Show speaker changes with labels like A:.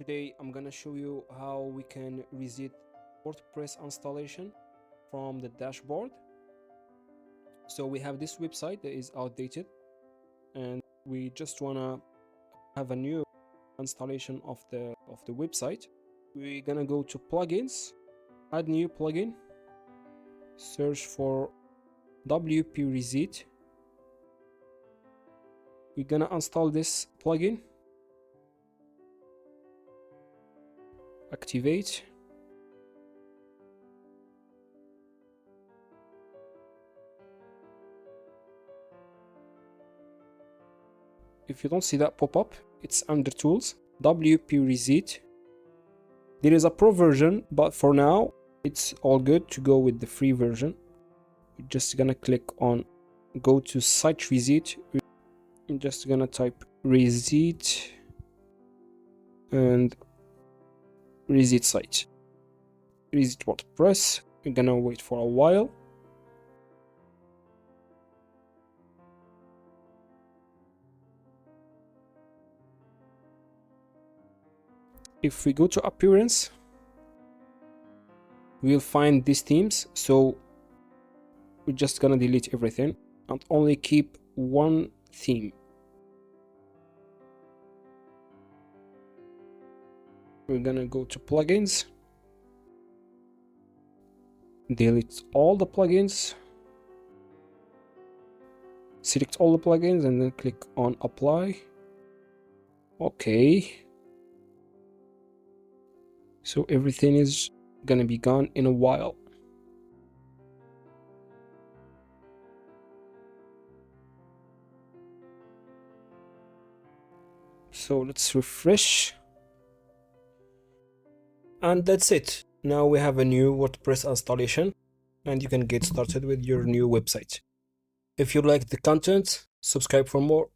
A: Today I'm gonna show you how we can reset WordPress installation from the dashboard. So we have this website that is outdated and we just wanna have a new installation of the website. We're gonna go to plugins, add new plugin, search for WP Reset. We're gonna install this plugin, activate. If you don't see that pop up, it's under tools, WP Reset. There is a pro version, but for now it's all good to go with the free version. We're just gonna click on go to site reset. I'm just gonna type reset and reset site, reset WordPress. We're gonna wait for a while. If we go to appearance, we'll find these themes, so we're just gonna delete everything and only keep one theme. We're gonna go to plugins, delete all the plugins, select all the plugins and then click on apply. Okay, so everything is gonna be gone in a while. So let's refresh. And that's it. Now we have a new WordPress installation and you can get started with your new website. If you like the content, subscribe for more.